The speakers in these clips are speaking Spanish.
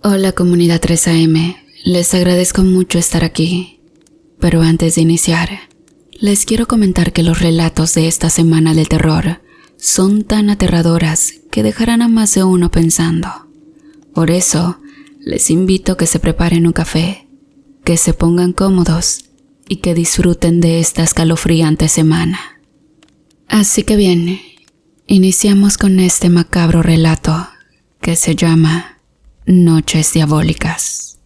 Hola comunidad 3AM, les agradezco mucho estar aquí. Pero antes de iniciar, les quiero comentar que los relatos de esta semana del terror son tan aterradoras que dejarán a más de uno pensando. Por eso, les invito a que se preparen un café, que se pongan cómodos y que disfruten de esta escalofriante semana. Así que bien, iniciamos con este macabro relato que se llama Noches Diabólicas.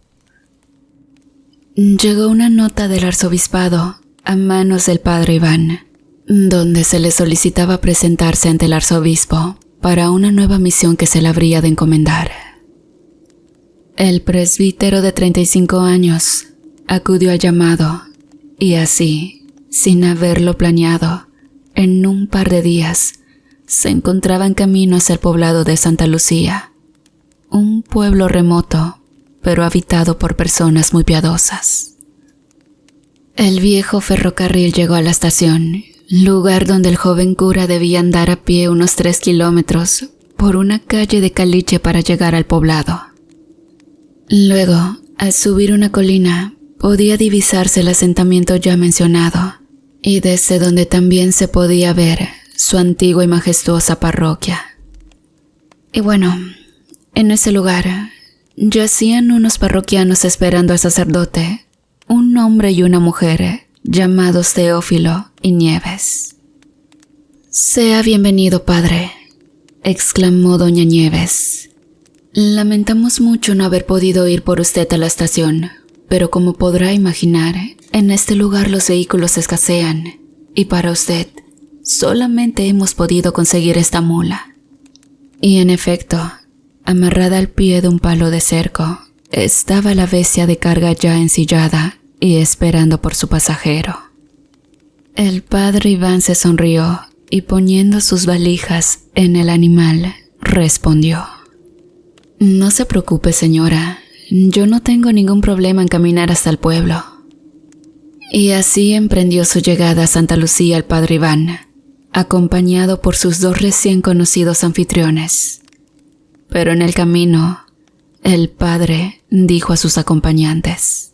Llegó una nota del arzobispado a manos del padre Iván, donde se le solicitaba presentarse ante el arzobispo para una nueva misión que se le habría de encomendar. El presbítero de 35 años acudió al llamado y así, sin haberlo planeado, en un par de días se encontraba en camino hacia el poblado de Santa Lucía, un pueblo remoto, pero habitado por personas muy piadosas. El viejo ferrocarril llegó a la estación, lugar donde el joven cura debía andar a pie unos 3 kilómetros por una calle de caliche para llegar al poblado. Luego, al subir una colina, podía divisarse el asentamiento ya mencionado, y desde donde también se podía ver su antigua y majestuosa parroquia. Y bueno, en ese lugar yacían unos parroquianos esperando al sacerdote, un hombre y una mujer llamados Teófilo y Nieves. «Sea bienvenido, padre», exclamó doña Nieves. «Lamentamos mucho no haber podido ir por usted a la estación, pero como podrá imaginar, en este lugar los vehículos escasean, y para usted solamente hemos podido conseguir esta mula». Y en efecto, amarrada al pie de un palo de cerco, estaba la bestia de carga ya ensillada y esperando por su pasajero. El padre Iván se sonrió y poniendo sus valijas en el animal, respondió: «No se preocupe, señora, yo no tengo ningún problema en caminar hasta el pueblo». Y así emprendió su llegada a Santa Lucía el padre Iván, acompañado por sus 2 recién conocidos anfitriones. Pero en el camino, el padre dijo a sus acompañantes: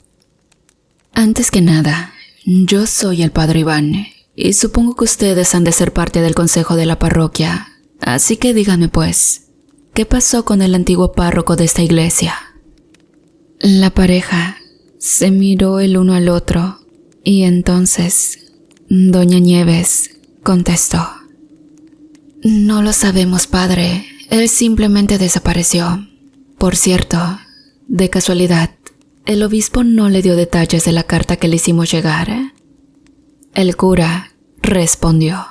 «Antes que nada, yo soy el padre Iván, y supongo que ustedes han de ser parte del consejo de la parroquia, así que díganme pues, ¿qué pasó con el antiguo párroco de esta iglesia?». La pareja se miró el uno al otro, y entonces doña Nieves contestó: «No lo sabemos, padre. Él simplemente desapareció. Por cierto, de casualidad, el obispo no le dio detalles de la carta que le hicimos llegar». El cura respondió: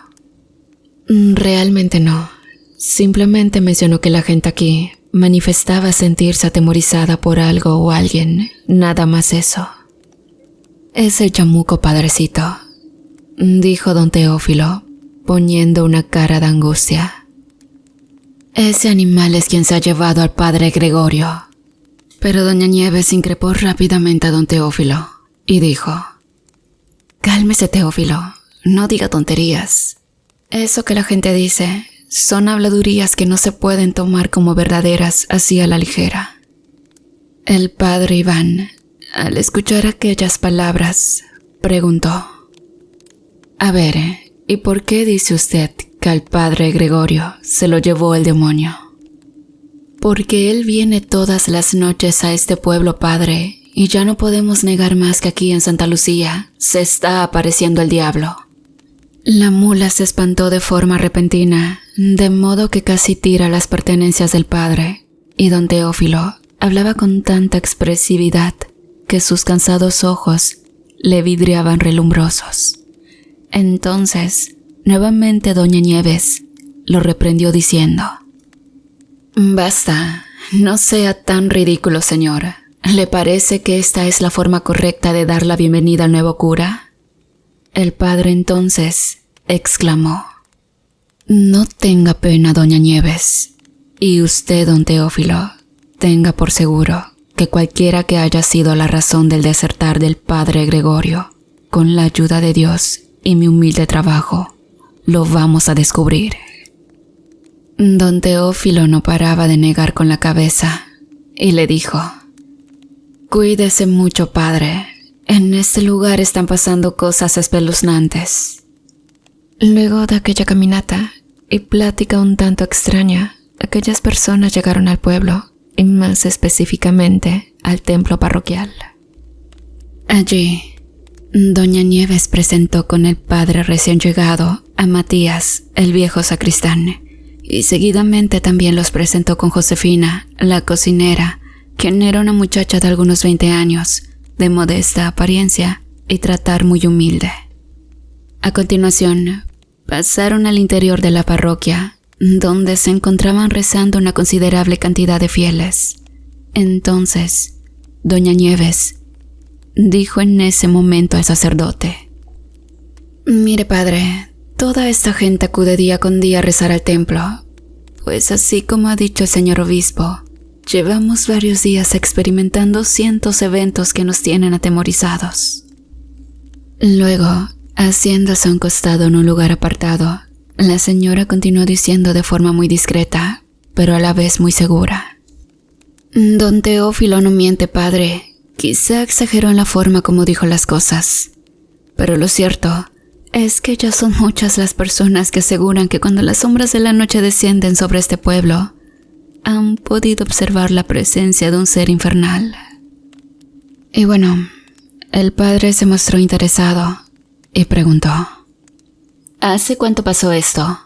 «Realmente no. Simplemente mencionó que la gente aquí manifestaba sentirse atemorizada por algo o alguien, nada más eso». «Es el chamuco, padrecito», dijo don Teófilo, poniendo una cara de angustia. «Ese animal es quien se ha llevado al padre Gregorio». Pero doña Nieves increpó rápidamente a don Teófilo y dijo: «Cálmese, Teófilo, no diga tonterías. Eso que la gente dice son habladurías que no se pueden tomar como verdaderas así a la ligera». El padre Iván, al escuchar aquellas palabras, preguntó: «A ver, ¿y por qué dice usted que al padre Gregorio se lo llevó el demonio?». «Porque él viene todas las noches a este pueblo, padre, y ya no podemos negar más que aquí en Santa Lucía se está apareciendo el diablo». La mula se espantó de forma repentina, de modo que casi tira las pertenencias del padre, y don Teófilo hablaba con tanta expresividad que sus cansados ojos le vidriaban relumbrosos. Entonces, nuevamente doña Nieves lo reprendió diciendo: «Basta, no sea tan ridículo, señor. ¿Le parece que esta es la forma correcta de dar la bienvenida al nuevo cura?». El padre entonces exclamó: «No tenga pena, doña Nieves. Y usted, don Teófilo, tenga por seguro que cualquiera que haya sido la razón del desertar del padre Gregorio, con la ayuda de Dios y mi humilde trabajo, lo vamos a descubrir». Don Teófilo no paraba de negar con la cabeza, y le dijo: «Cuídese mucho, padre. En este lugar están pasando cosas espeluznantes». Luego de aquella caminata y plática un tanto extraña, aquellas personas llegaron al pueblo, y más específicamente al templo parroquial. Allí, doña Nieves presentó con el padre recién llegado a Matías, el viejo sacristán, y seguidamente también los presentó con Josefina, la cocinera, quien era una muchacha de algunos 20 años, de modesta apariencia y tratar muy humilde. A continuación, pasaron al interior de la parroquia, donde se encontraban rezando una considerable cantidad de fieles. Entonces, doña Nieves dijo en ese momento al sacerdote: «Mire, padre, toda esta gente acude día con día a rezar al templo, pues así como ha dicho el señor obispo, llevamos varios días experimentando cientos eventos que nos tienen atemorizados». Luego, haciéndose a un costado en un lugar apartado, la señora continuó diciendo de forma muy discreta, pero a la vez muy segura: «Don Teófilo no miente, padre. Quizá exageró en la forma como dijo las cosas, pero lo cierto es que ya son muchas las personas que aseguran que cuando las sombras de la noche descienden sobre este pueblo, han podido observar la presencia de un ser infernal». Y bueno, el padre se mostró interesado y preguntó: «¿Hace cuánto pasó esto?».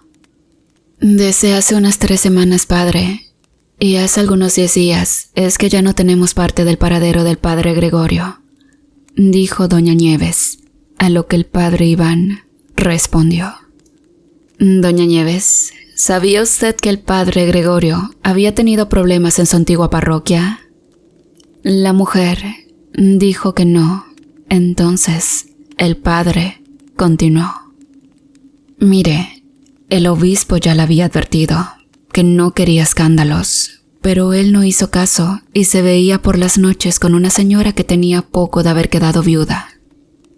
«Desde hace unas 3 semanas, padre. Y hace algunos 10 días es que ya no tenemos parte del paradero del padre Gregorio», dijo doña Nieves, a lo que el padre Iván respondió: «Doña Nieves, ¿sabía usted que el padre Gregorio había tenido problemas en su antigua parroquia?». La mujer dijo que no. Entonces el padre continuó: «Mire, el obispo ya le había advertido que no quería escándalos, pero él no hizo caso y se veía por las noches con una señora que tenía poco de haber quedado viuda.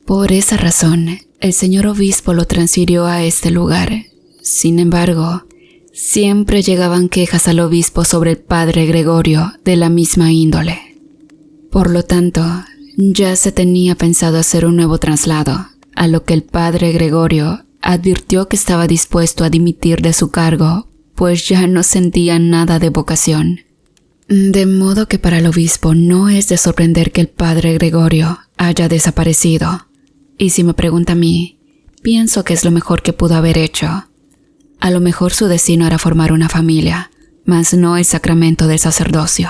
Por esa razón, el señor obispo lo transfirió a este lugar. Sin embargo, siempre llegaban quejas al obispo sobre el padre Gregorio de la misma índole. Por lo tanto, ya se tenía pensado hacer un nuevo traslado, a lo que el padre Gregorio advirtió que estaba dispuesto a dimitir de su cargo, pues ya no sentía nada de vocación. De modo que para el obispo no es de sorprender que el padre Gregorio haya desaparecido. Y si me pregunta a mí, pienso que es lo mejor que pudo haber hecho. A lo mejor su destino era formar una familia, mas no el sacramento del sacerdocio».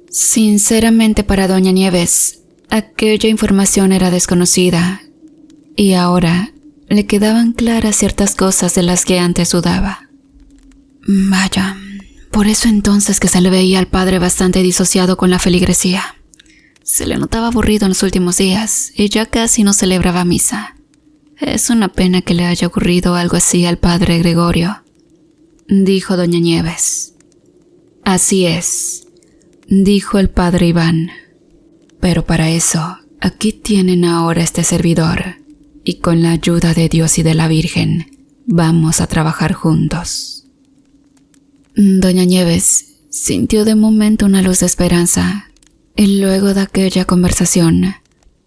Sinceramente, para doña Nieves, aquella información era desconocida, y ahora le quedaban claras ciertas cosas de las que antes dudaba. Vaya, por eso entonces que se le veía al padre bastante disociado con la feligresía. Se le notaba aburrido en los últimos días y ya casi no celebraba misa. Es una pena que le haya ocurrido algo así al padre Gregorio, dijo doña Nieves. Así es, dijo el padre Iván. Pero para eso, aquí tienen ahora este servidor, y con la ayuda de Dios y de la Virgen, vamos a trabajar juntos. Doña Nieves sintió de momento una luz de esperanza, y luego de aquella conversación,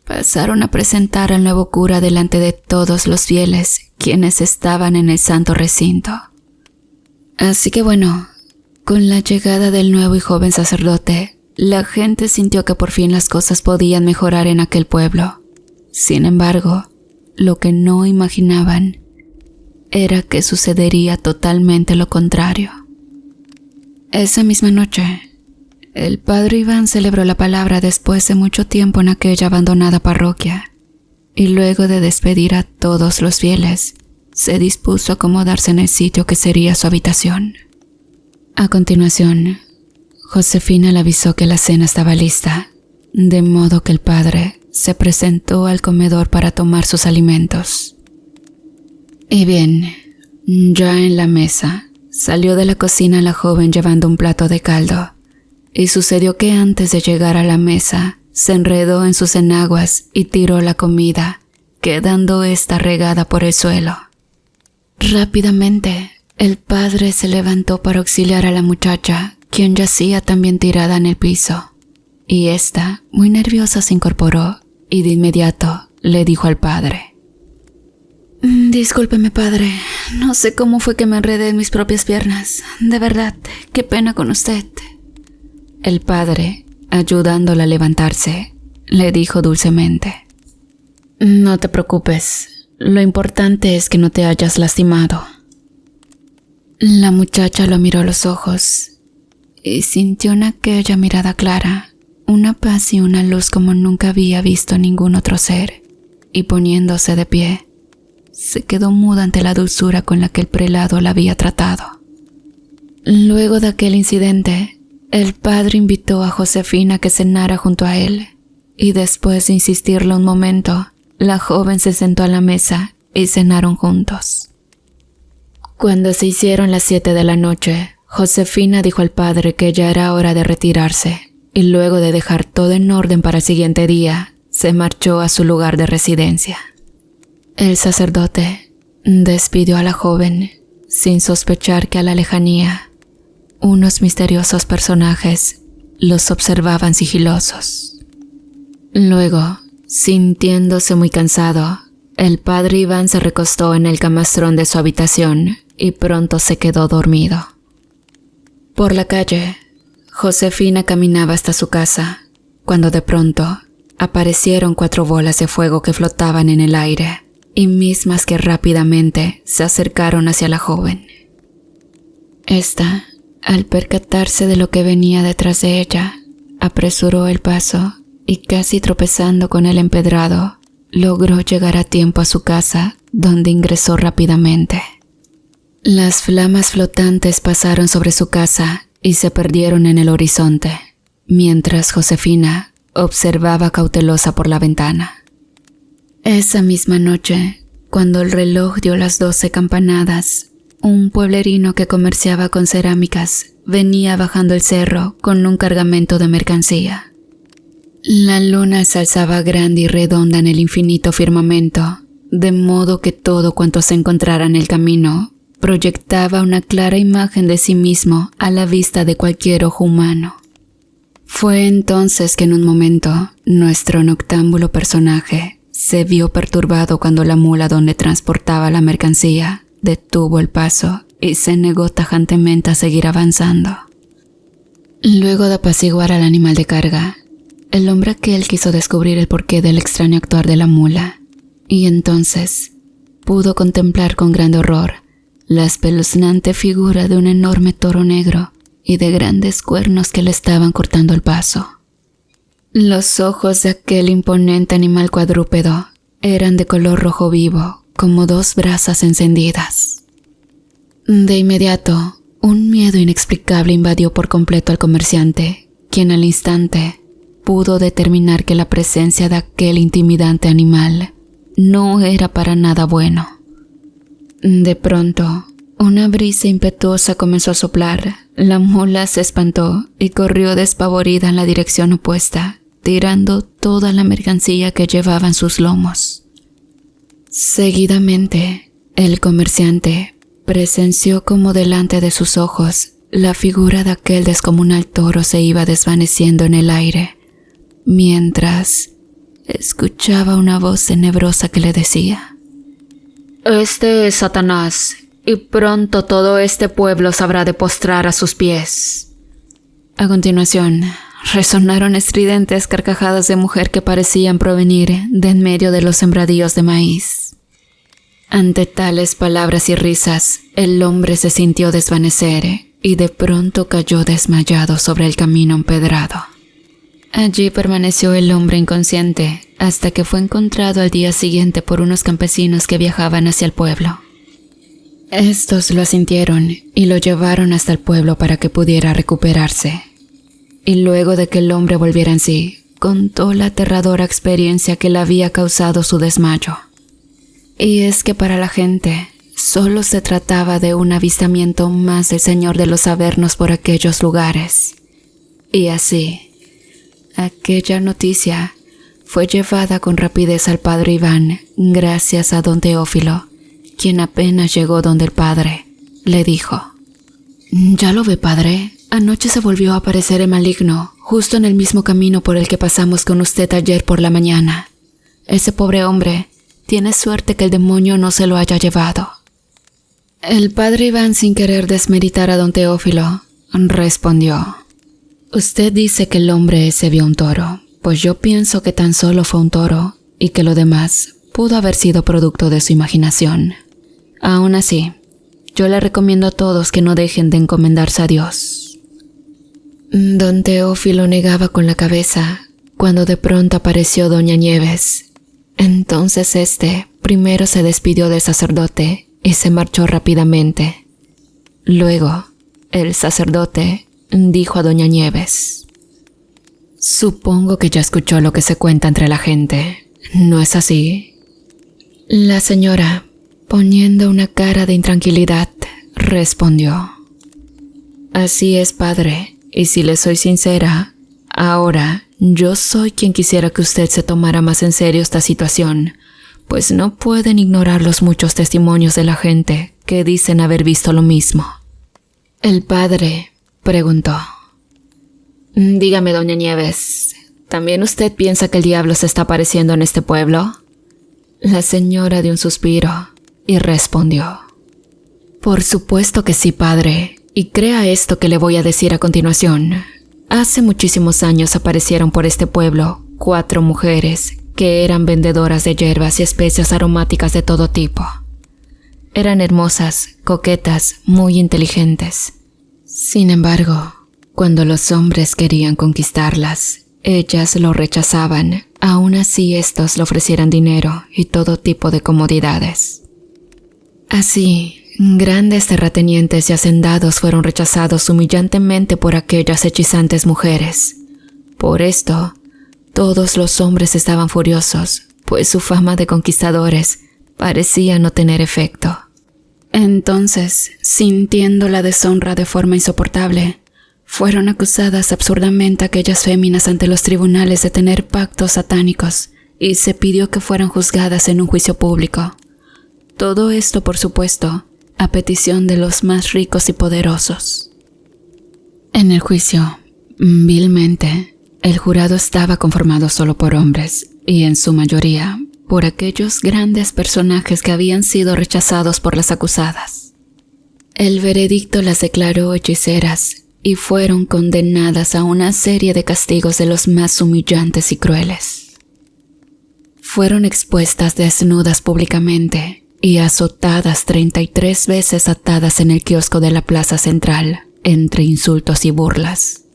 pasaron a presentar al nuevo cura delante de todos los fieles quienes estaban en el santo recinto. Así que bueno, con la llegada del nuevo y joven sacerdote, la gente sintió que por fin las cosas podían mejorar en aquel pueblo. Sin embargo, lo que no imaginaban era que sucedería totalmente lo contrario. Esa misma noche, el padre Iván celebró la palabra después de mucho tiempo en aquella abandonada parroquia, y luego de despedir a todos los fieles, se dispuso a acomodarse en el sitio que sería su habitación. A continuación, Josefina le avisó que la cena estaba lista, de modo que el padre se presentó al comedor para tomar sus alimentos. Y bien, ya en la mesa, salió de la cocina la joven llevando un plato de caldo, y sucedió que antes de llegar a la mesa, se enredó en sus enaguas y tiró la comida, quedando esta regada por el suelo. Rápidamente, el padre se levantó para auxiliar a la muchacha, quien yacía también tirada en el piso, y ésta, muy nerviosa, se incorporó y de inmediato le dijo al padre: «Discúlpeme, padre, no sé cómo fue que me enredé en mis propias piernas. De verdad, qué pena con usted». El padre, ayudándola a levantarse, le dijo dulcemente: «No te preocupes, lo importante es que no te hayas lastimado». La muchacha lo miró a los ojos y sintió en aquella mirada clara una paz y una luz como nunca había visto ningún otro ser, y poniéndose de pie, se quedó muda ante la dulzura con la que el prelado la había tratado. Luego de aquel incidente, el padre invitó a Josefina a que cenara junto a él, y después de insistirle un momento, la joven se sentó a la mesa y cenaron juntos. Cuando se hicieron las 7 de la noche, Josefina dijo al padre que ya era hora de retirarse, y luego de dejar todo en orden para el siguiente día, se marchó a su lugar de residencia. El sacerdote despidió a la joven, sin sospechar que a la lejanía, unos misteriosos personajes los observaban sigilosos. Luego, sintiéndose muy cansado, el padre Iván se recostó en el camastrón de su habitación y pronto se quedó dormido. Por la calle, Josefina caminaba hasta su casa, cuando de pronto aparecieron 4 bolas de fuego que flotaban en el aire, y mismas que rápidamente se acercaron hacia la joven. Esta, al percatarse de lo que venía detrás de ella, apresuró el paso y, casi tropezando con el empedrado, logró llegar a tiempo a su casa, donde ingresó rápidamente. Las flamas flotantes pasaron sobre su casa y se perdieron en el horizonte, mientras Josefina observaba cautelosa por la ventana. Esa misma noche, cuando el reloj dio las 12 campanadas, un pueblerino que comerciaba con cerámicas venía bajando el cerro con un cargamento de mercancía. La luna se alzaba grande y redonda en el infinito firmamento, de modo que todo cuanto se encontrara en el camino proyectaba una clara imagen de sí mismo a la vista de cualquier ojo humano. Fue entonces que en un momento nuestro noctámbulo personaje se vio perturbado cuando la mula donde transportaba la mercancía detuvo el paso y se negó tajantemente a seguir avanzando. Luego de apaciguar al animal de carga, el hombre aquel quiso descubrir el porqué del extraño actuar de la mula, y entonces pudo contemplar con grande horror la espeluznante figura de un enorme toro negro y de grandes cuernos que le estaban cortando el paso. Los ojos de aquel imponente animal cuadrúpedo eran de color rojo vivo, como 2 brasas encendidas. De inmediato, un miedo inexplicable invadió por completo al comerciante, quien al instante pudo determinar que la presencia de aquel intimidante animal no era para nada bueno. De pronto, una brisa impetuosa comenzó a soplar, la mula se espantó y corrió despavorida en la dirección opuesta, tirando toda la mercancía que llevaba en sus lomos. Seguidamente, el comerciante presenció como delante de sus ojos la figura de aquel descomunal toro se iba desvaneciendo en el aire, mientras escuchaba una voz tenebrosa que le decía: «Este es Satanás, y pronto todo este pueblo sabrá de postrar a sus pies». A continuación, resonaron estridentes carcajadas de mujer que parecían provenir de en medio de los sembradíos de maíz. Ante tales palabras y risas, el hombre se sintió desvanecer y de pronto cayó desmayado sobre el camino empedrado. Allí permaneció el hombre inconsciente hasta que fue encontrado al día siguiente por unos campesinos que viajaban hacia el pueblo. Estos lo asintieron y lo llevaron hasta el pueblo para que pudiera recuperarse. Y luego de que el hombre volviera en sí, contó la aterradora experiencia que le había causado su desmayo. Y es que para la gente solo se trataba de un avistamiento más del Señor de los Avernos por aquellos lugares. Y así, aquella noticia fue llevada con rapidez al padre Iván, gracias a don Teófilo, quien apenas llegó donde el padre, le dijo: «¿Ya lo ve, padre? Anoche se volvió a aparecer el maligno, justo en el mismo camino por el que pasamos con usted ayer por la mañana. Ese pobre hombre tiene suerte que el demonio no se lo haya llevado. El padre Iván, sin querer desmeritar a don Teófilo, respondió: Usted dice que el hombre se vio un toro, pues yo pienso que tan solo fue un toro y que lo demás pudo haber sido producto de su imaginación. Aún así, yo le recomiendo a todos que no dejen de encomendarse a Dios. Don Teófilo negaba con la cabeza cuando de pronto apareció doña Nieves. Entonces primero se despidió del sacerdote y se marchó rápidamente. Luego, el sacerdote dijo a doña Nieves: Supongo que ya escuchó lo que se cuenta entre la gente, ¿no es así? La señora, poniendo una cara de intranquilidad, respondió: Así es, padre. Y si le soy sincera, ahora yo soy quien quisiera que usted se tomara más en serio esta situación, pues no pueden ignorar los muchos testimonios de la gente que dicen haber visto lo mismo. El padre preguntó: Dígame, doña Nieves, ¿también usted piensa que el diablo se está apareciendo en este pueblo? La señora dio un suspiro y respondió: Por supuesto que sí, padre. Y crea esto que le voy a decir a continuación. Hace muchísimos años aparecieron por este pueblo 4 mujeres que eran vendedoras de hierbas y especias aromáticas de todo tipo. Eran hermosas, coquetas, muy inteligentes. Sin embargo, cuando los hombres querían conquistarlas, ellas lo rechazaban, aún así estos le ofrecieran dinero y todo tipo de comodidades. Así, grandes terratenientes y hacendados fueron rechazados humillantemente por aquellas hechizantes mujeres. Por esto, todos los hombres estaban furiosos, pues su fama de conquistadores parecía no tener efecto. Entonces, sintiendo la deshonra de forma insoportable, fueron acusadas absurdamente aquellas féminas ante los tribunales de tener pactos satánicos y se pidió que fueran juzgadas en un juicio público. Todo esto, por supuesto, a petición de los más ricos y poderosos. En el juicio, vilmente, el jurado estaba conformado solo por hombres, y en su mayoría por aquellos grandes personajes que habían sido rechazados por las acusadas. El veredicto las declaró hechiceras y fueron condenadas a una serie de castigos de los más humillantes y crueles. Fueron expuestas desnudas públicamente y azotadas 33 veces atadas en el kiosco de la plaza central, entre insultos y burlas.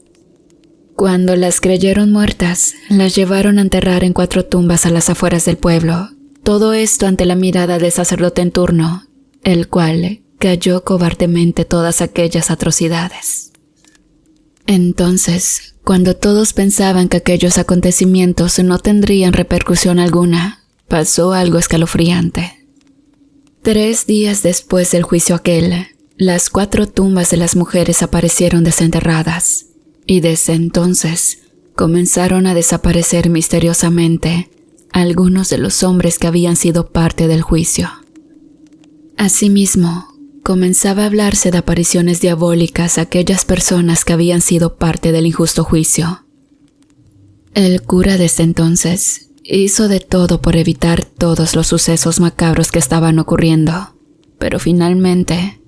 Cuando las creyeron muertas, las llevaron a enterrar en 4 tumbas a las afueras del pueblo, todo esto ante la mirada del sacerdote en turno, el cual calló cobardemente todas aquellas atrocidades. Entonces, cuando todos pensaban que aquellos acontecimientos no tendrían repercusión alguna, pasó algo escalofriante. 3 días después del juicio aquel, las 4 tumbas de las mujeres aparecieron desenterradas, y desde entonces comenzaron a desaparecer misteriosamente algunos de los hombres que habían sido parte del juicio. Asimismo, comenzaba a hablarse de apariciones diabólicas a aquellas personas que habían sido parte del injusto juicio. El cura desde entonces hizo de todo por evitar todos los sucesos macabros que estaban ocurriendo, pero finalmente,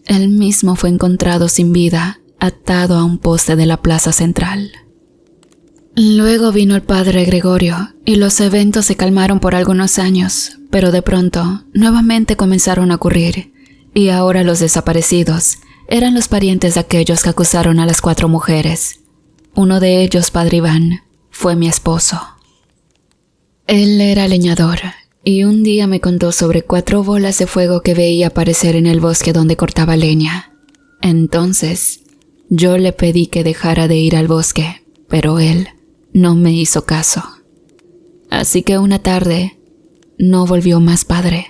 él mismo fue encontrado sin vida, atado a un poste de la plaza central. Luego vino el padre Gregorio, y los eventos se calmaron por algunos años, pero de pronto, nuevamente comenzaron a ocurrir, y ahora los desaparecidos eran los parientes de aquellos que acusaron a las 4 mujeres. Uno de ellos, padre Iván, fue mi esposo. Él era leñador, y un día me contó sobre 4 bolas de fuego que veía aparecer en el bosque donde cortaba leña. Entonces, yo le pedí que dejara de ir al bosque, pero él no me hizo caso. Así que una tarde, no volvió más, padre.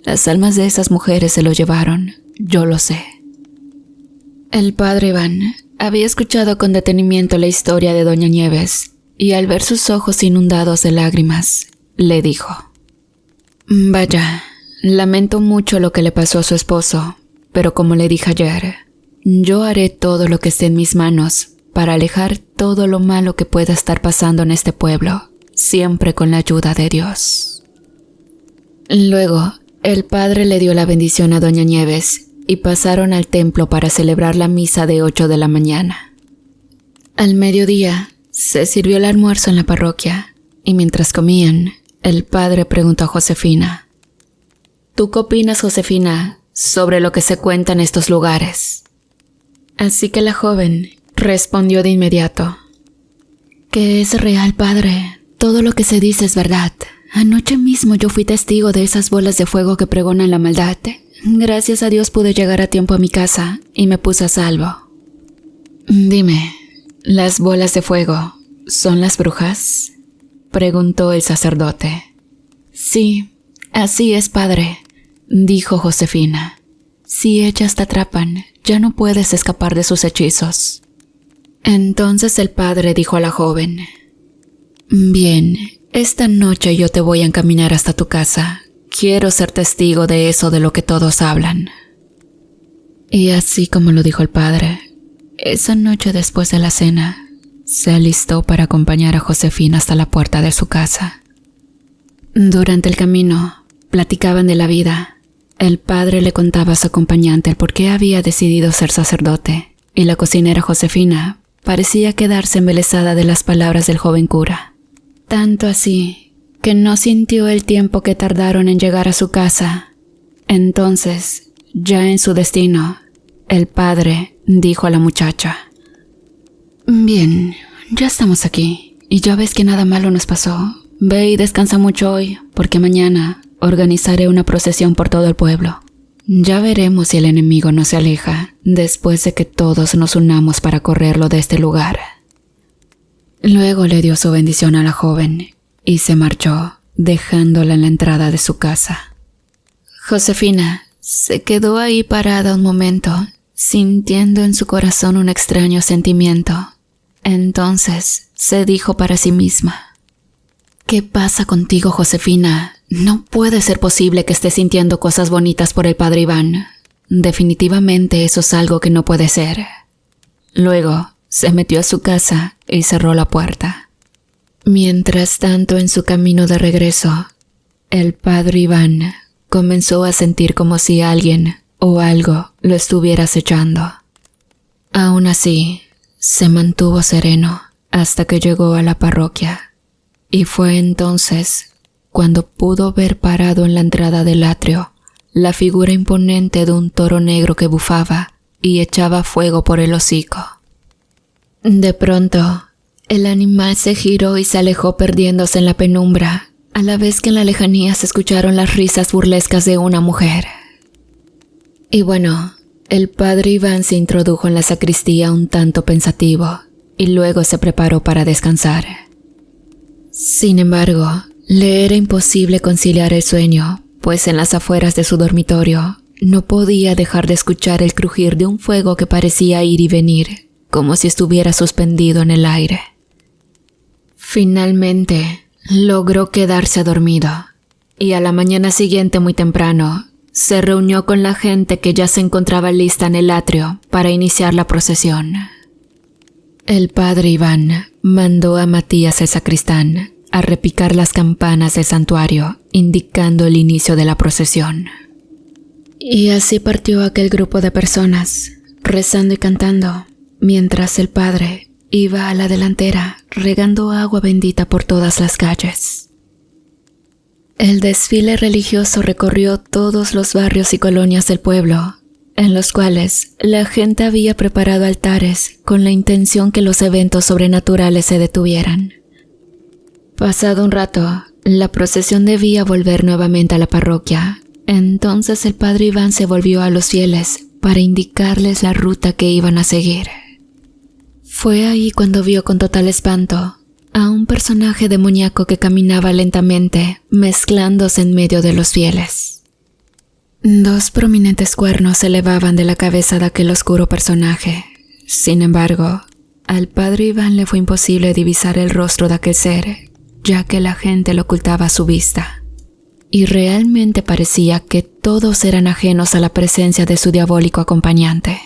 Las almas de esas mujeres se lo llevaron, yo lo sé. El padre Iván había escuchado con detenimiento la historia de doña Nieves, y al ver sus ojos inundados de lágrimas, le dijo: Vaya, lamento mucho lo que le pasó a su esposo, pero como le dije ayer, Yo haré todo lo que esté en mis manos para alejar todo lo malo que pueda estar pasando en este pueblo, siempre con la ayuda de Dios. Luego, el padre le dio la bendición a doña Nieves y pasaron al templo para celebrar la misa de 8 de la mañana. Al mediodía, se sirvió el almuerzo en la parroquia y mientras comían, el padre preguntó a Josefina: ¿Tú qué opinas, Josefina, sobre lo que se cuenta en estos lugares? Así que la joven respondió de inmediato: Que es real, padre. Todo lo que se dice es verdad. Anoche mismo yo fui testigo de esas bolas de fuego que pregonan la maldad. Gracias a Dios pude llegar a tiempo a mi casa y me puse a salvo. Dime, ¿las bolas de fuego son las brujas?, preguntó el sacerdote. Sí, así es, padre, dijo Josefina. Si ellas te atrapan, ya no puedes escapar de sus hechizos. Entonces el padre dijo a la joven: Bien, esta noche yo te voy a encaminar hasta tu casa. Quiero ser testigo de eso de lo que todos hablan. Y así como lo dijo el padre, esa noche después de la cena, se alistó para acompañar a Josefina hasta la puerta de su casa. Durante el camino, platicaban de la vida. El padre le contaba a su acompañante el por qué había decidido ser sacerdote, y la cocinera Josefina parecía quedarse embelesada de las palabras del joven cura. Tanto así que no sintió el tiempo que tardaron en llegar a su casa. Entonces, ya en su destino, el padre dijo a la muchacha: Bien, ya estamos aquí, y ya ves que nada malo nos pasó. Ve y descansa mucho hoy, porque mañana organizaré una procesión por todo el pueblo. Ya veremos si el enemigo no se aleja, después de que todos nos unamos para correrlo de este lugar. Luego le dio su bendición a la joven, y se marchó, dejándola en la entrada de su casa. Josefina se quedó ahí parada un momento, sintiendo en su corazón un extraño sentimiento. Entonces se dijo para sí misma: ¿Qué pasa contigo, Josefina? No puede ser posible que estés sintiendo cosas bonitas por el padre Iván. Definitivamente eso es algo que no puede ser. Luego se metió a su casa y cerró la puerta. Mientras tanto, en su camino de regreso, el padre Iván comenzó a sentir como si alguien o algo lo estuviera acechando. Aún así, se mantuvo sereno hasta que llegó a la parroquia, y fue entonces cuando pudo ver parado en la entrada del atrio la figura imponente de un toro negro que bufaba y echaba fuego por el hocico. De pronto, el animal se giró y se alejó perdiéndose en la penumbra, a la vez que en la lejanía se escucharon las risas burlescas de una mujer. Y bueno, el padre Iván se introdujo en la sacristía un tanto pensativo y luego se preparó para descansar. Sin embargo, le era imposible conciliar el sueño, pues en las afueras de su dormitorio no podía dejar de escuchar el crujir de un fuego que parecía ir y venir, como si estuviera suspendido en el aire. Finalmente, logró quedarse dormido, y a la mañana siguiente muy temprano, se reunió con la gente que ya se encontraba lista en el atrio para iniciar la procesión. El padre Iván mandó a Matías el sacristán a repicar las campanas del santuario, indicando el inicio de la procesión. Y así partió aquel grupo de personas, rezando y cantando, mientras el padre iba a la delantera regando agua bendita por todas las calles. El desfile religioso recorrió todos los barrios y colonias del pueblo, en los cuales la gente había preparado altares con la intención que los eventos sobrenaturales se detuvieran. Pasado un rato, la procesión debía volver nuevamente a la parroquia. Entonces el padre Iván se volvió a los fieles para indicarles la ruta que iban a seguir. Fue ahí cuando vio con total espanto a un personaje demoníaco que caminaba lentamente, mezclándose en medio de los fieles. 2 prominentes cuernos se elevaban de la cabeza de aquel oscuro personaje. Sin embargo, al padre Iván le fue imposible divisar el rostro de aquel ser, ya que la gente lo ocultaba a su vista. Y realmente parecía que todos eran ajenos a la presencia de su diabólico acompañante.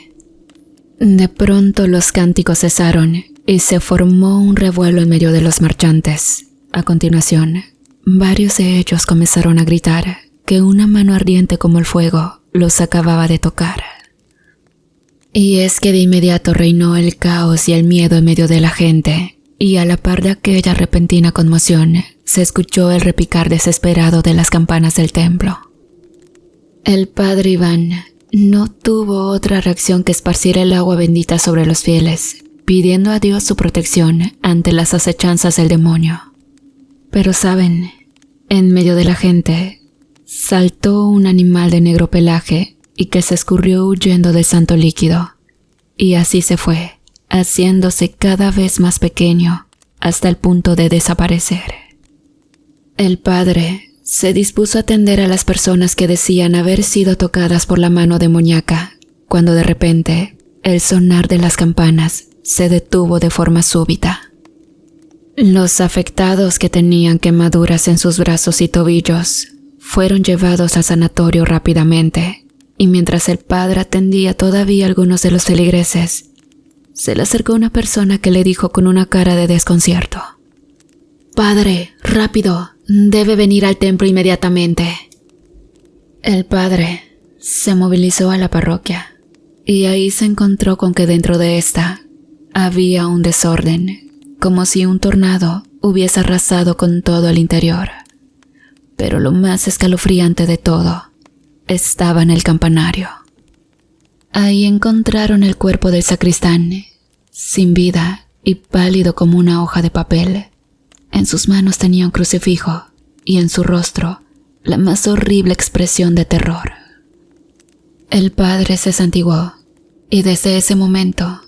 De pronto los cánticos cesaron y se formó un revuelo en medio de los marchantes. A continuación, varios de ellos comenzaron a gritar que una mano ardiente como el fuego los acababa de tocar. Y es que de inmediato reinó el caos y el miedo en medio de la gente, y a la par de aquella repentina conmoción, se escuchó el repicar desesperado de las campanas del templo. El padre Iván no tuvo otra reacción que esparcir el agua bendita sobre los fieles, pidiendo a Dios su protección ante las acechanzas del demonio. Pero saben, en medio de la gente, saltó un animal de negro pelaje y que se escurrió huyendo del santo líquido, y así se fue, haciéndose cada vez más pequeño hasta el punto de desaparecer. El padre se dispuso a atender a las personas que decían haber sido tocadas por la mano demoníaca, cuando de repente el sonar de las campanas se detuvo de forma súbita. Los afectados que tenían quemaduras en sus brazos y tobillos fueron llevados al sanatorio rápidamente, y mientras el padre atendía todavía a algunos de los feligreses, se le acercó una persona que le dijo con una cara de desconcierto: «Padre, rápido, debe venir al templo inmediatamente». El padre se movilizó a la parroquia, y ahí se encontró con que dentro de esta había un desorden, como si un tornado hubiese arrasado con todo el interior. Pero lo más escalofriante de todo estaba en el campanario. Ahí encontraron el cuerpo del sacristán, sin vida y pálido como una hoja de papel. En sus manos tenía un crucifijo y en su rostro la más horrible expresión de terror. El padre se santiguó y desde ese momento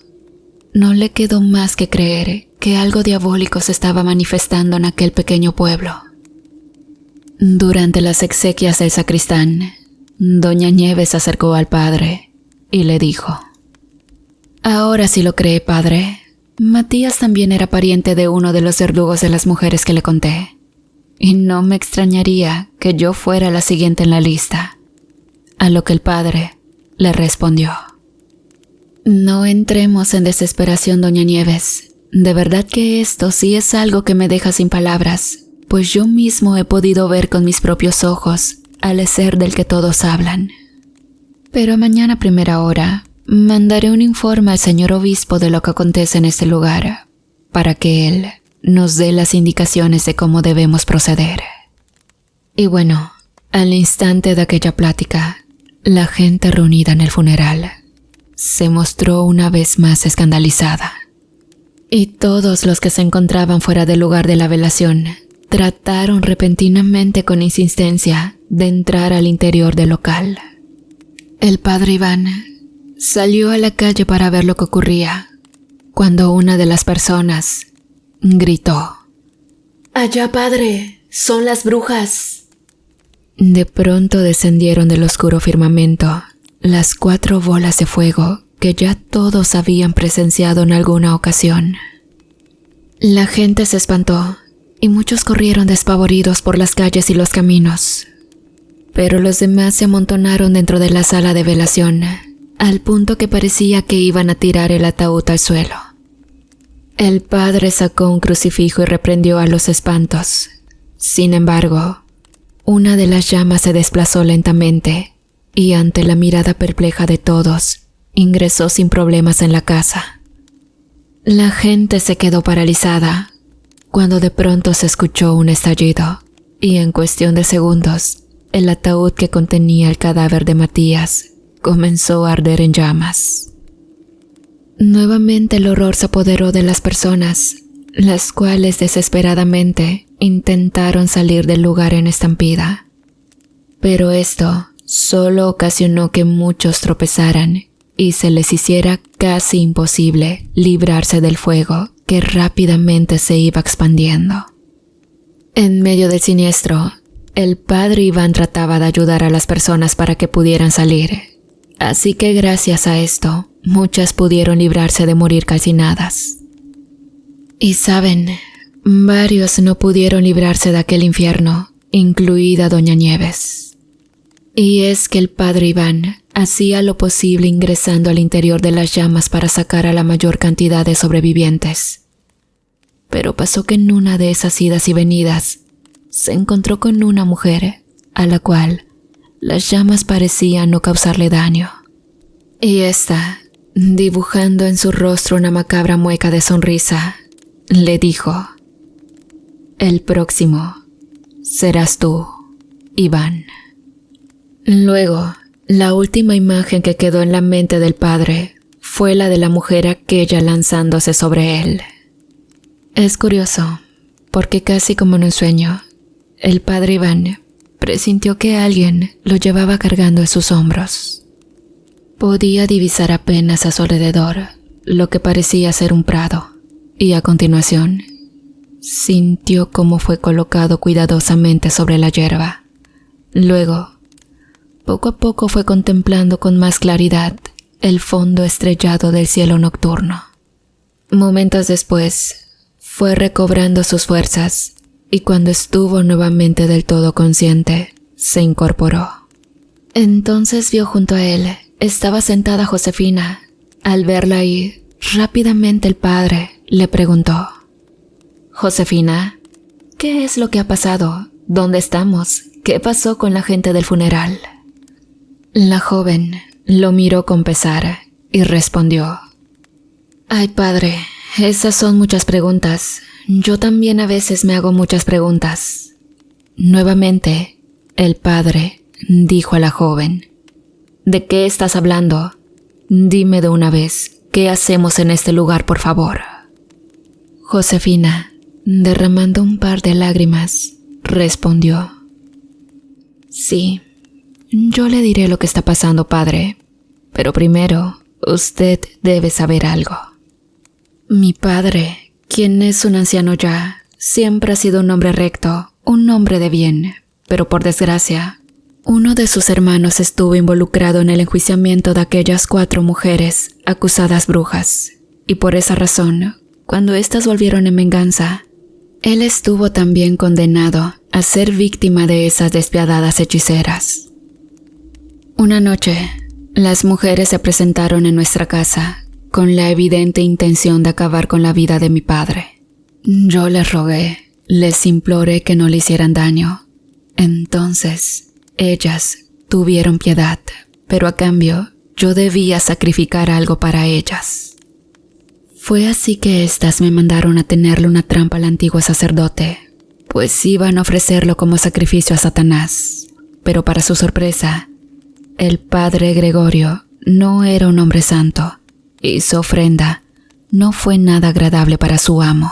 no le quedó más que creer que algo diabólico se estaba manifestando en aquel pequeño pueblo. Durante las exequias del sacristán, doña Nieves se acercó al padre y le dijo: «Ahora sí lo cree, padre. Matías también era pariente de uno de los verdugos de las mujeres que le conté, y no me extrañaría que yo fuera la siguiente en la lista». A lo que el padre le respondió: «No entremos en desesperación, doña Nieves. De verdad que esto sí es algo que me deja sin palabras, pues yo mismo he podido ver con mis propios ojos al ser del que todos hablan. Pero mañana a primera hora mandaré un informe al señor obispo de lo que acontece en este lugar, para que él nos dé las indicaciones de cómo debemos proceder». Y bueno, al instante de aquella plática, la gente reunida en el funeral se mostró una vez más escandalizada. Y todos los que se encontraban fuera del lugar de la velación trataron repentinamente con insistencia de entrar al interior del local. El padre Iván salió a la calle para ver lo que ocurría, cuando una de las personas gritó: «¡Allá, padre! ¡Son las brujas!». De pronto descendieron del oscuro firmamento las 4 bolas de fuego que ya todos habían presenciado en alguna ocasión. La gente se espantó y muchos corrieron despavoridos por las calles y los caminos, pero los demás se amontonaron dentro de la sala de velación, al punto que parecía que iban a tirar el ataúd al suelo. El padre sacó un crucifijo y reprendió a los espantos. Sin embargo, una de las llamas se desplazó lentamente y ante la mirada perpleja de todos, ingresó sin problemas en la casa. La gente se quedó paralizada cuando de pronto se escuchó un estallido y en cuestión de segundos, el ataúd que contenía el cadáver de Matías comenzó a arder en llamas. Nuevamente el horror se apoderó de las personas, las cuales desesperadamente intentaron salir del lugar en estampida. Pero esto solo ocasionó que muchos tropezaran y se les hiciera casi imposible librarse del fuego que rápidamente se iba expandiendo. En medio del siniestro, el padre Iván trataba de ayudar a las personas para que pudieran salir, así que gracias a esto, muchas pudieron librarse de morir calcinadas. Y saben, varios no pudieron librarse de aquel infierno, incluida doña Nieves. Y es que el padre Iván hacía lo posible ingresando al interior de las llamas para sacar a la mayor cantidad de sobrevivientes. Pero pasó que en una de esas idas y venidas se encontró con una mujer a la cual las llamas parecían no causarle daño. Y ésta, dibujando en su rostro una macabra mueca de sonrisa, le dijo: «El próximo serás tú, Iván». Luego, la última imagen que quedó en la mente del padre fue la de la mujer aquella lanzándose sobre él. Es curioso, porque casi como en un sueño, el padre Iván presintió que alguien lo llevaba cargando en sus hombros. Podía divisar apenas a su alrededor lo que parecía ser un prado, y a continuación sintió cómo fue colocado cuidadosamente sobre la hierba. Luego, poco a poco fue contemplando con más claridad el fondo estrellado del cielo nocturno. Momentos después, fue recobrando sus fuerzas y cuando estuvo nuevamente del todo consciente, se incorporó. Entonces vio junto a él, estaba sentada Josefina. Al verla ahí, rápidamente el padre le preguntó: «Josefina, ¿qué es lo que ha pasado? ¿Dónde estamos? ¿Qué pasó con la gente del funeral?» La joven lo miró con pesar y respondió: «Ay, padre, esas son muchas preguntas. Yo también a veces me hago muchas preguntas». Nuevamente, el padre dijo a la joven: «¿De qué estás hablando? Dime de una vez, ¿qué hacemos en este lugar, por favor?» Josefina, derramando un par de lágrimas, respondió: «Sí, yo le diré lo que está pasando, padre, pero primero usted debe saber algo. Mi padre, quien es un anciano ya, siempre ha sido un hombre recto, un hombre de bien, pero por desgracia, uno de sus hermanos estuvo involucrado en el enjuiciamiento de aquellas 4 mujeres acusadas brujas, y por esa razón, cuando éstas volvieron en venganza, él estuvo también condenado a ser víctima de esas despiadadas hechiceras. Una noche, las mujeres se presentaron en nuestra casa con la evidente intención de acabar con la vida de mi padre. Yo les rogué, les imploré que no le hicieran daño. Entonces, ellas tuvieron piedad, pero a cambio yo debía sacrificar algo para ellas. Fue así que éstas me mandaron a tenerle una trampa al antiguo sacerdote, pues iban a ofrecerlo como sacrificio a Satanás. Pero para su sorpresa, el padre Gregorio no era un hombre santo, y su ofrenda no fue nada agradable para su amo.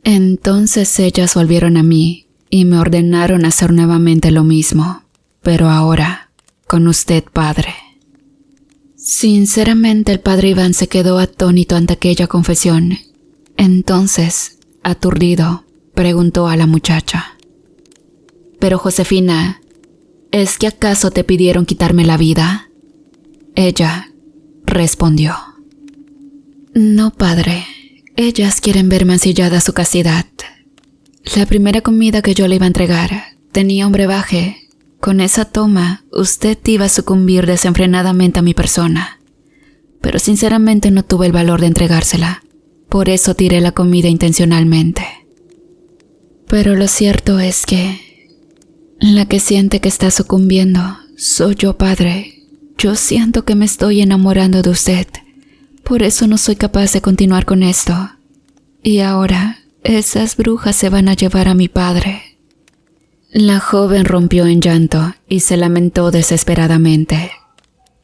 Entonces ellas volvieron a mí y me ordenaron hacer nuevamente lo mismo, pero ahora con usted, padre». Sinceramente, el padre Iván se quedó atónito ante aquella confesión. Entonces, aturdido, preguntó a la muchacha: «Pero Josefina, ¿es que acaso te pidieron quitarme la vida?» Ella respondió: «No, padre, ellas quieren ver mancillada su castidad. La primera comida que yo le iba a entregar tenía un brebaje. Con esa toma, usted iba a sucumbir desenfrenadamente a mi persona. Pero sinceramente no tuve el valor de entregársela, por eso tiré la comida intencionalmente. Pero lo cierto es que la que siente que está sucumbiendo soy yo, padre. Yo siento que me estoy enamorando de usted, por eso no soy capaz de continuar con esto. Y ahora, esas brujas se van a llevar a mi padre». La joven rompió en llanto y se lamentó desesperadamente.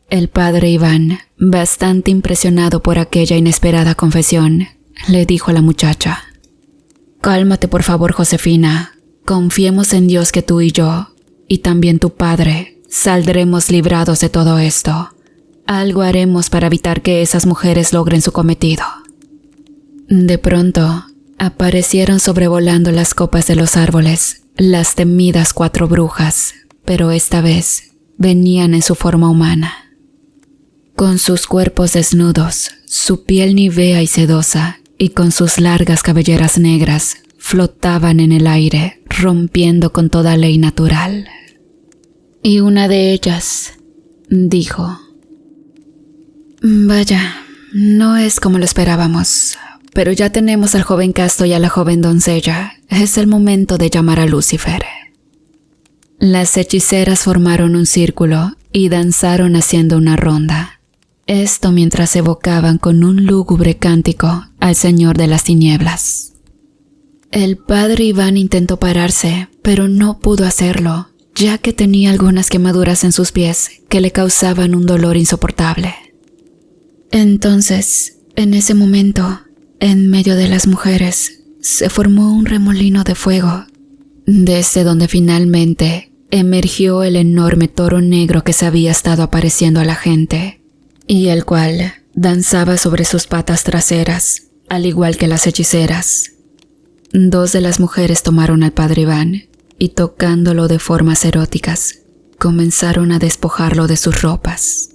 El padre Iván, bastante impresionado por aquella inesperada confesión, le dijo a la muchacha: «Cálmate por favor, Josefina. Confiemos en Dios que tú y yo, y también tu padre, saldremos librados de todo esto. Algo haremos para evitar que esas mujeres logren su cometido». De pronto, aparecieron sobrevolando las copas de los árboles las temidas 4 brujas, pero esta vez venían en su forma humana. Con sus cuerpos desnudos, su piel nívea y sedosa, y con sus largas cabelleras negras, flotaban en el aire, rompiendo con toda ley natural. Y una de ellas, dijo. Vaya, no es como lo esperábamos, pero ya tenemos al joven casto y a la joven doncella. Es el momento de llamar a Lucifer. Las hechiceras formaron un círculo y danzaron haciendo una ronda. Esto mientras evocaban con un lúgubre cántico al Señor de las Tinieblas. El padre Iván intentó pararse, pero no pudo hacerlo, ya que tenía algunas quemaduras en sus pies que le causaban un dolor insoportable. Entonces, en ese momento, en medio de las mujeres, se formó un remolino de fuego, desde donde finalmente emergió el enorme toro negro que se había estado apareciendo a la gente, y el cual danzaba sobre sus patas traseras, al igual que las hechiceras. Dos de las mujeres tomaron al padre Iván y, tocándolo de formas eróticas, comenzaron a despojarlo de sus ropas.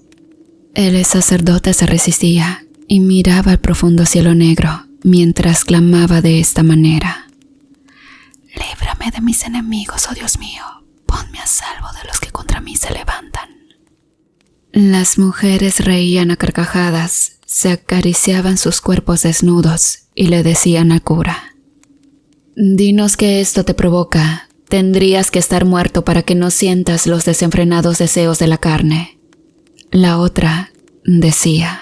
El sacerdote se resistía y miraba al profundo cielo negro mientras clamaba de esta manera: «Líbrame de mis enemigos, oh Dios mío, ponme a salvo de los que contra mí se levantan». Las mujeres reían a carcajadas, se acariciaban sus cuerpos desnudos y le decían al cura: «Dinos qué esto te provoca. Tendrías que estar muerto para que no sientas los desenfrenados deseos de la carne». La otra decía: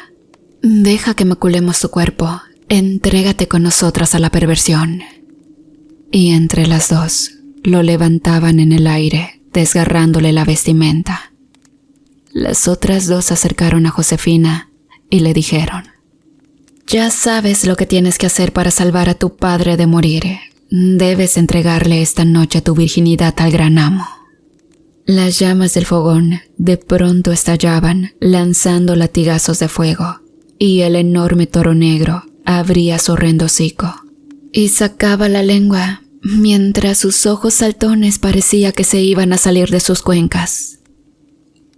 «Deja que maculemos tu cuerpo, entrégate con nosotras a la perversión». Y entre las dos lo levantaban en el aire, desgarrándole la vestimenta. Las otras dos se acercaron a Josefina y le dijeron: «Ya sabes lo que tienes que hacer para salvar a tu padre de morir. Debes entregarle esta noche tu virginidad al gran amo». Las llamas del fogón de pronto estallaban, lanzando latigazos de fuego, y el enorme toro negro abría su horrendo hocico y sacaba la lengua, mientras sus ojos saltones parecía que se iban a salir de sus cuencas.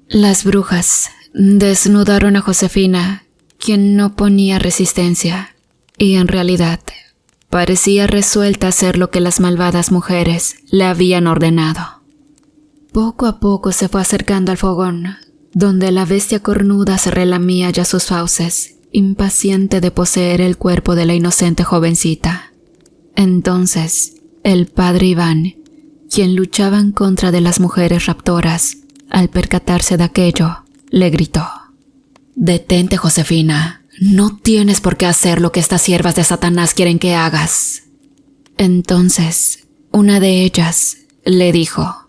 Las brujas desnudaron a Josefina, quien no ponía resistencia, y en realidad parecía resuelta a hacer lo que las malvadas mujeres le habían ordenado. Poco a poco se fue acercando al fogón, donde la bestia cornuda se relamía ya sus fauces, impaciente de poseer el cuerpo de la inocente jovencita. Entonces, el padre Iván, quien luchaba en contra de las mujeres raptoras, al percatarse de aquello, le gritó: «Detente, Josefina, no tienes por qué hacer lo que estas siervas de Satanás quieren que hagas». Entonces, una de ellas le dijo: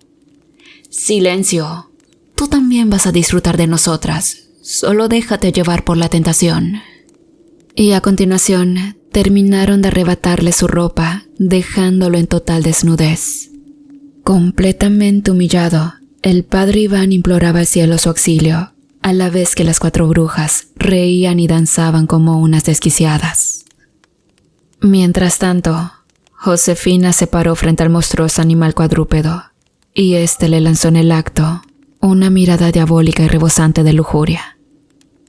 «Silencio, tú también vas a disfrutar de nosotras, solo déjate llevar por la tentación». Y a continuación terminaron de arrebatarle su ropa, dejándolo en total desnudez. Completamente humillado, el padre Iván imploraba al cielo su auxilio, a la vez que las 4 brujas reían y danzaban como unas desquiciadas. Mientras tanto, Josefina se paró frente al monstruoso animal cuadrúpedo, y éste le lanzó en el acto una mirada diabólica y rebosante de lujuria.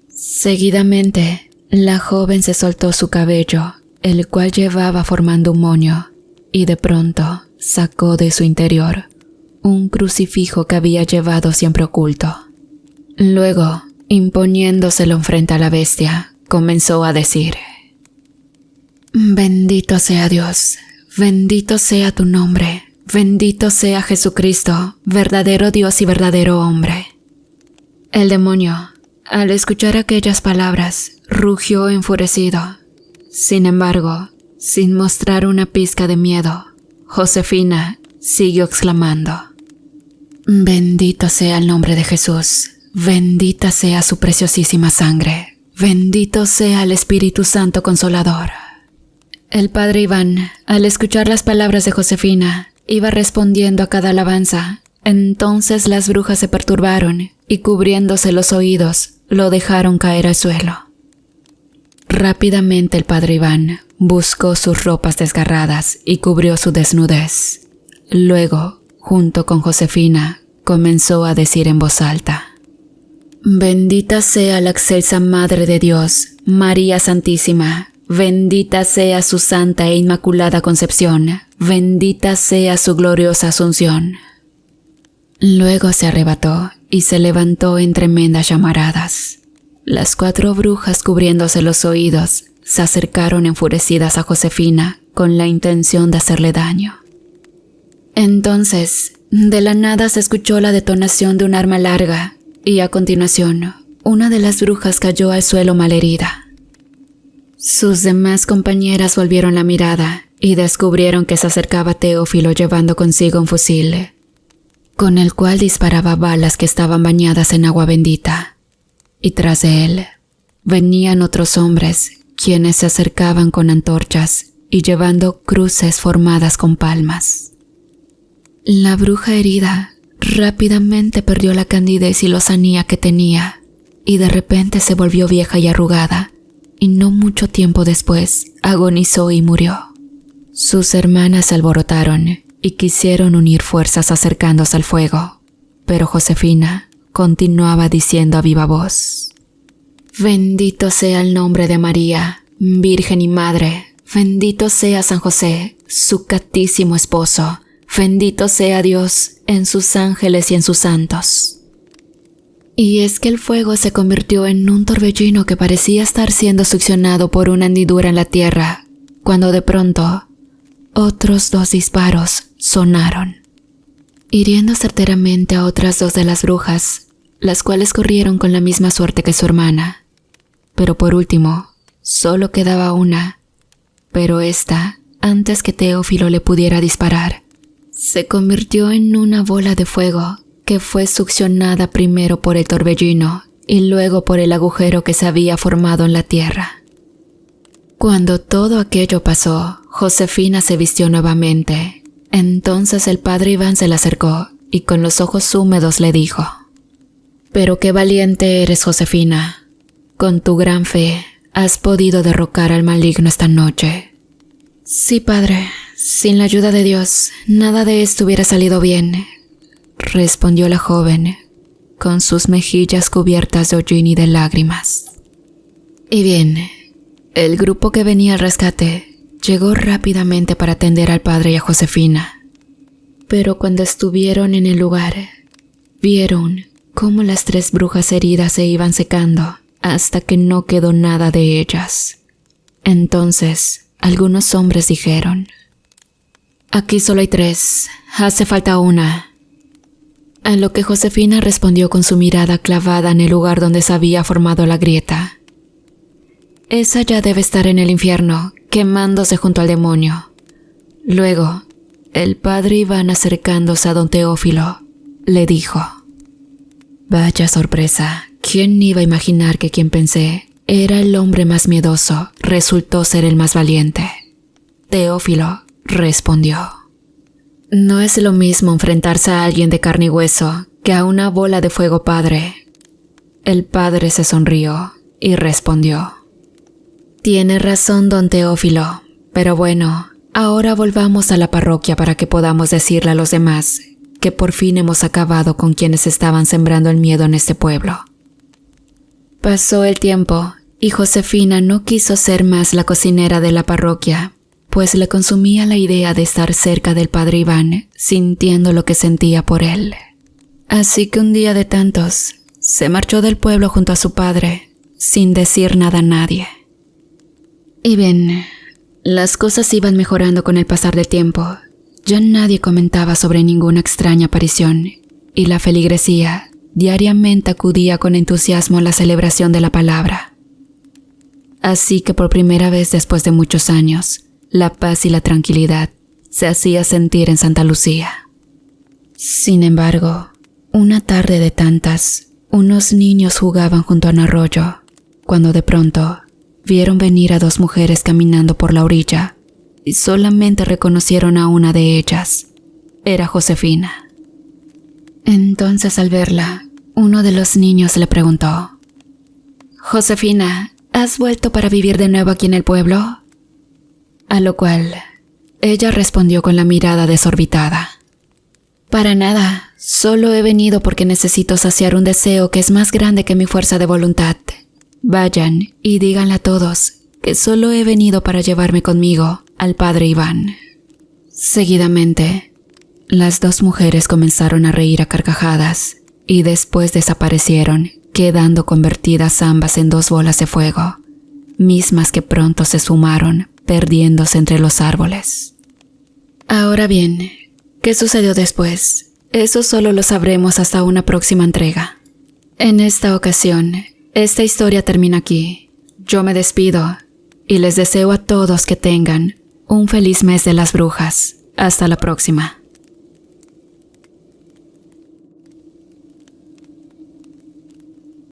Seguidamente, la joven se soltó su cabello, el cual llevaba formando un moño, y de pronto sacó de su interior un crucifijo que había llevado siempre oculto. Luego, imponiéndoselo frente a la bestia, comenzó a decir: «Bendito sea Dios, bendito sea tu nombre, bendito sea Jesucristo, verdadero Dios y verdadero hombre». El demonio, al escuchar aquellas palabras, rugió enfurecido. Sin embargo, sin mostrar una pizca de miedo, Josefina siguió exclamando: «Bendito sea el nombre de Jesús, bendita sea su preciosísima sangre, bendito sea el Espíritu Santo Consolador». El padre Iván, al escuchar las palabras de Josefina, iba respondiendo a cada alabanza. Entonces las brujas se perturbaron y, cubriéndose los oídos, lo dejaron caer al suelo. Rápidamente el padre Iván buscó sus ropas desgarradas y cubrió su desnudez. Luego, junto con Josefina, comenzó a decir en voz alta: «Bendita sea la excelsa Madre de Dios, María Santísima. Bendita sea su santa e inmaculada concepción, bendita sea su gloriosa asunción». Luego se arrebató y se levantó en tremendas llamaradas. Las 4 brujas, cubriéndose los oídos, se acercaron enfurecidas a Josefina con la intención de hacerle daño. Entonces, de la nada se escuchó la detonación de un arma larga y a continuación, una de las brujas cayó al suelo malherida. Sus demás compañeras volvieron la mirada y descubrieron que se acercaba Teófilo llevando consigo un fusil, con el cual disparaba balas que estaban bañadas en agua bendita. Y tras de él, venían otros hombres, quienes se acercaban con antorchas y llevando cruces formadas con palmas. La bruja herida rápidamente perdió la candidez y lozanía que tenía, y de repente se volvió vieja y arrugada, y no mucho tiempo después agonizó y murió. Sus hermanas se alborotaron y quisieron unir fuerzas acercándose al fuego, pero Josefina continuaba diciendo a viva voz: «Bendito sea el nombre de María, Virgen y Madre, bendito sea San José, su castísimo esposo, bendito sea Dios en sus ángeles y en sus santos». Y es que el fuego se convirtió en un torbellino que parecía estar siendo succionado por una hendidura en la tierra, cuando de pronto otros 2 disparos sonaron, hiriendo certeramente a otras 2 de las brujas, las cuales corrieron con la misma suerte que su hermana. Pero por último, solo quedaba una, pero esta, antes que Teófilo le pudiera disparar, se convirtió en una bola de fuego que fue succionada primero por el torbellino y luego por el agujero que se había formado en la tierra. Cuando todo aquello pasó, Josefina se vistió nuevamente. Entonces el padre Iván se le acercó y con los ojos húmedos le dijo: «Pero qué valiente eres, Josefina. Con tu gran fe has podido derrocar al maligno esta noche». «Sí, padre. Sin la ayuda de Dios, nada de esto hubiera salido bien», respondió la joven, con sus mejillas cubiertas de hollín y de lágrimas. Y bien, el grupo que venía al rescate llegó rápidamente para atender al padre y a Josefina. Pero cuando estuvieron en el lugar, vieron cómo las 3 brujas heridas se iban secando hasta que no quedó nada de ellas. Entonces, algunos hombres dijeron: «Aquí solo hay 3, hace falta una». A lo que Josefina respondió con su mirada clavada en el lugar donde se había formado la grieta: «Esa ya debe estar en el infierno, quemándose junto al demonio». Luego, el padre Iván, acercándose a don Teófilo, le dijo: «Vaya sorpresa, ¿quién iba a imaginar que quien pensé era el hombre más miedoso resultó ser el más valiente?». Teófilo respondió: «No es lo mismo enfrentarse a alguien de carne y hueso que a una bola de fuego, padre». El padre se sonrió y respondió: «Tiene razón, don Teófilo, pero bueno, ahora volvamos a la parroquia para que podamos decirle a los demás que por fin hemos acabado con quienes estaban sembrando el miedo en este pueblo». Pasó el tiempo y Josefina no quiso ser más la cocinera de la parroquia, pues le consumía la idea de estar cerca del padre Iván, sintiendo lo que sentía por él. Así que un día de tantos, se marchó del pueblo junto a su padre, sin decir nada a nadie. Y bien, las cosas iban mejorando con el pasar del tiempo. Ya nadie comentaba sobre ninguna extraña aparición, y la feligresía diariamente acudía con entusiasmo a la celebración de la palabra. Así que por primera vez después de muchos años, la paz y la tranquilidad se hacía sentir en Santa Lucía. Sin embargo, una tarde de tantas, unos niños jugaban junto a un arroyo, cuando de pronto vieron venir a 2 mujeres caminando por la orilla y solamente reconocieron a una de ellas. Era Josefina. Entonces, al verla, uno de los niños le preguntó: «Josefina, ¿has vuelto para vivir de nuevo aquí en el pueblo?». A lo cual, ella respondió con la mirada desorbitada: «Para nada, solo he venido porque necesito saciar un deseo que es más grande que mi fuerza de voluntad. Vayan y díganle a todos que solo he venido para llevarme conmigo al padre Iván». Seguidamente, las 2 mujeres comenzaron a reír a carcajadas y después desaparecieron, quedando convertidas ambas en 2 bolas de fuego, mismas que pronto se esfumaron, perdiéndose entre los árboles. Ahora bien, ¿qué sucedió después? Eso solo lo sabremos hasta una próxima entrega. En esta ocasión, esta historia termina aquí. Yo me despido y les deseo a todos que tengan un feliz mes de las brujas. Hasta la próxima.